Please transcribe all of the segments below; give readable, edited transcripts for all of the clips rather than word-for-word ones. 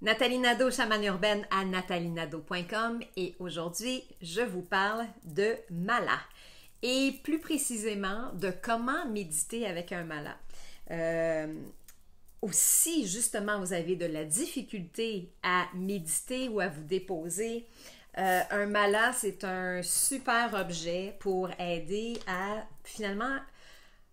Nathalie Nadeau, chamane urbaine à nathalienado.com et aujourd'hui, je vous parle de mala et plus précisément de comment méditer avec un mala. Si justement vous avez de la difficulté à méditer ou à vous déposer, un mala, c'est un super objet pour aider à finalement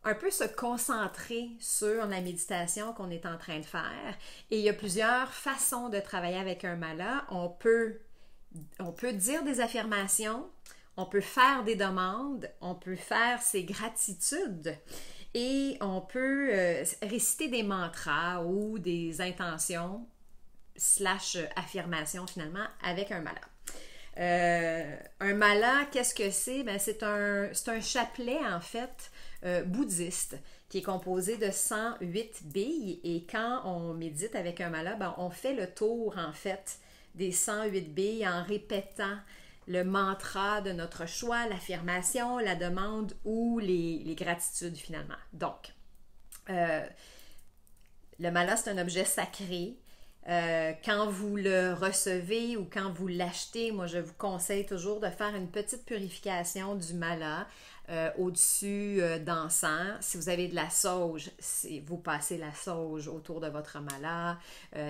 un peu se concentrer sur la méditation qu'on est en train de faire. Et il y a plusieurs façons de travailler avec un mala. On peut dire des affirmations, on peut faire des demandes, on peut faire ses gratitudes et on peut réciter des mantras ou des intentions / affirmations finalement avec un mala. Un mala, qu'est-ce que c'est? Ben, c'est un chapelet en fait bouddhiste qui est composé de 108 billes et quand on médite avec un mala, ben, on fait le tour en fait des 108 billes en répétant le mantra de notre choix, l'affirmation, la demande ou les gratitudes finalement. Donc, le mala, c'est un objet sacré. Quand vous le recevez ou quand vous l'achetez, moi je vous conseille toujours de faire une petite purification du mala au-dessus d'encens. Si vous avez de la sauge, vous passez la sauge autour de votre mala.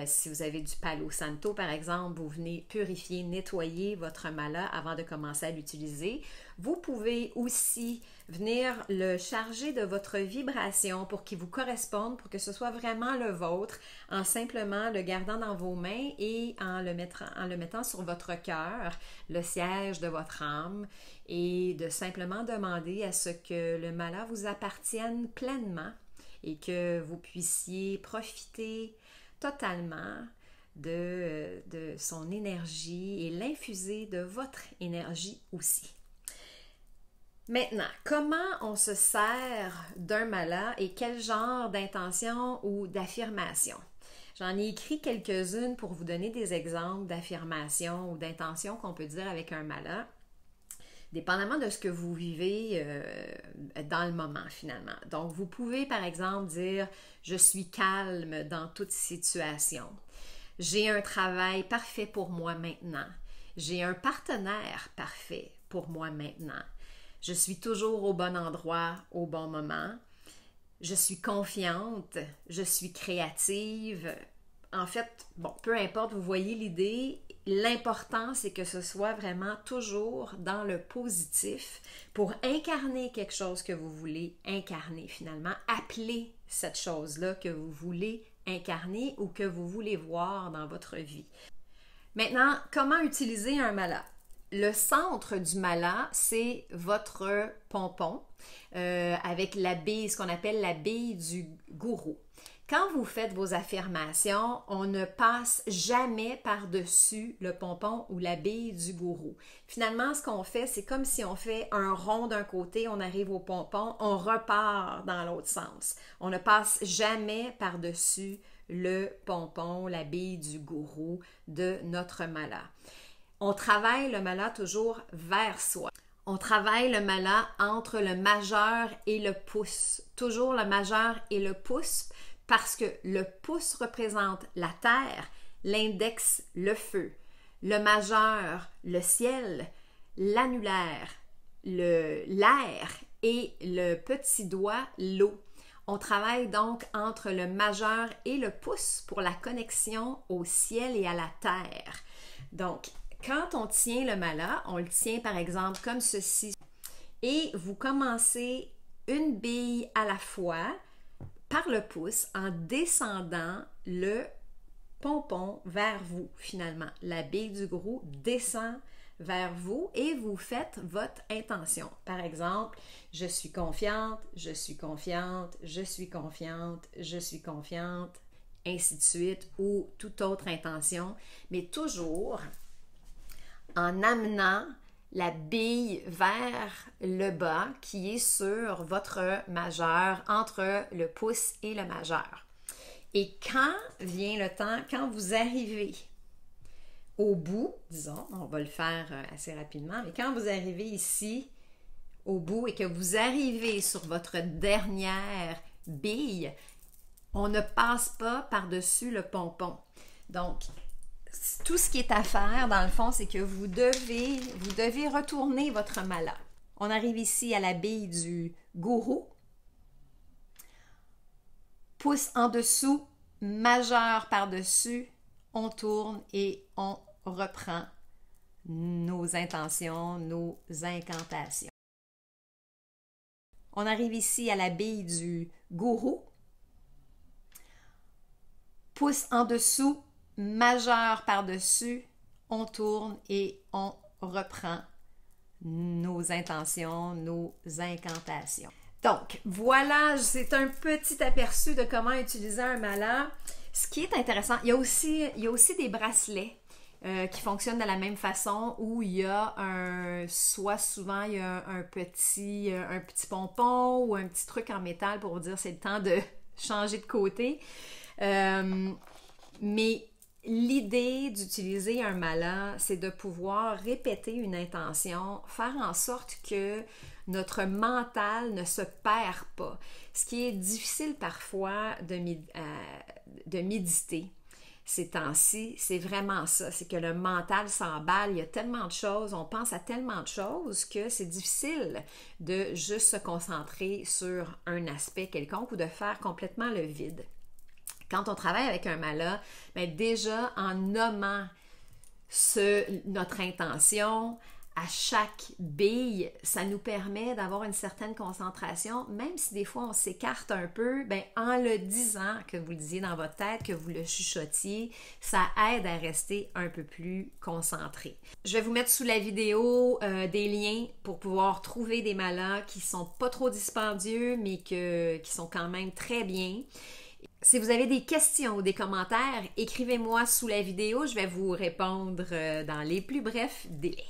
Si vous avez du palo santo par exemple, vous venez purifier, nettoyer votre mala avant de commencer à l'utiliser. Vous pouvez aussi venir le charger de votre vibration pour qu'il vous corresponde, pour que ce soit vraiment le vôtre, en simplement le gardant dans vos mains et en le mettant sur votre cœur, le siège de votre âme, et de simplement demander à ce que le mala vous appartienne pleinement et que vous puissiez profiter totalement de son énergie et l'infuser de votre énergie aussi. Maintenant, comment on se sert d'un mala et quel genre d'intention ou d'affirmation? J'en ai écrit quelques-unes pour vous donner des exemples d'affirmations ou d'intentions qu'on peut dire avec un mala, dépendamment de ce que vous vivez dans le moment finalement. Donc, vous pouvez par exemple dire « Je suis calme dans toute situation ». J'ai un travail parfait pour moi maintenant. J'ai un partenaire parfait pour moi maintenant. Je suis toujours au bon endroit, au bon moment. Je suis confiante, je suis créative. En fait, bon, peu importe, vous voyez l'idée. L'important, c'est que ce soit vraiment toujours dans le positif pour incarner quelque chose que vous voulez incarner finalement. Appeler cette chose-là que vous voulez incarner ou que vous voulez voir dans votre vie. Maintenant, comment utiliser un mala? Le centre du mala, c'est votre pompon avec la bille, ce qu'on appelle la bille du gourou. Quand vous faites vos affirmations, on ne passe jamais par-dessus le pompon ou la bille du gourou. Finalement, ce qu'on fait, c'est comme si on fait un rond d'un côté, on arrive au pompon, on repart dans l'autre sens. On ne passe jamais par-dessus le pompon, la bille du gourou de notre mala. On travaille le mala toujours vers soi. On travaille le mala entre le majeur et le pouce. Toujours le majeur et le pouce parce que le pouce représente la terre, l'index le feu, le majeur le ciel, l'annulaire l'air et le petit doigt l'eau. On travaille donc entre le majeur et le pouce pour la connexion au ciel et à la terre. Donc, quand on tient le mala, on le tient par exemple comme ceci et vous commencez une bille à la fois par le pouce en descendant le pompon vers vous finalement. La bille du gourou descend vers vous et vous faites votre intention. Par exemple, je suis confiante, je suis confiante, je suis confiante, je suis confiante, ainsi de suite, ou toute autre intention, mais toujours en amenant la bille vers le bas qui est sur votre majeur, entre le pouce et le majeur. Et quand vient le temps, quand vous arrivez au bout, disons, on va le faire assez rapidement, mais quand vous arrivez ici au bout et que vous arrivez sur votre dernière bille, on ne passe pas par-dessus le pompon. Donc, tout ce qui est à faire, dans le fond, c'est que vous devez retourner votre mala. On arrive ici à la bille du gourou. Pouce en dessous, majeur par-dessus, on tourne et on reprend nos intentions, nos incantations. On arrive ici à la bille du gourou. Pouce en dessous, majeur par-dessus, on tourne et on reprend nos intentions, nos incantations. Donc, voilà, c'est un petit aperçu de comment utiliser un mala. Ce qui est intéressant, il y a aussi des bracelets qui fonctionnent de la même façon où il y a souvent il y a un petit pompon ou un petit truc en métal pour vous dire c'est le temps de changer de côté. Mais l'idée d'utiliser un mala, c'est de pouvoir répéter une intention, faire en sorte que notre mental ne se perd pas. Ce qui est difficile parfois de méditer ces temps-ci, c'est vraiment ça, c'est que le mental s'emballe, il y a tellement de choses, on pense à tellement de choses que c'est difficile de juste se concentrer sur un aspect quelconque ou de faire complètement le vide. Quand on travaille avec un mala, bien déjà en nommant notre intention à chaque bille, ça nous permet d'avoir une certaine concentration, même si des fois on s'écarte un peu, bien, en le disant, que vous le disiez dans votre tête, que vous le chuchotiez, ça aide à rester un peu plus concentré. Je vais vous mettre sous la vidéo des liens pour pouvoir trouver des malas qui sont pas trop dispendieux, mais qui sont quand même très bien. Si vous avez des questions ou des commentaires, écrivez-moi sous la vidéo, je vais vous répondre dans les plus brefs délais.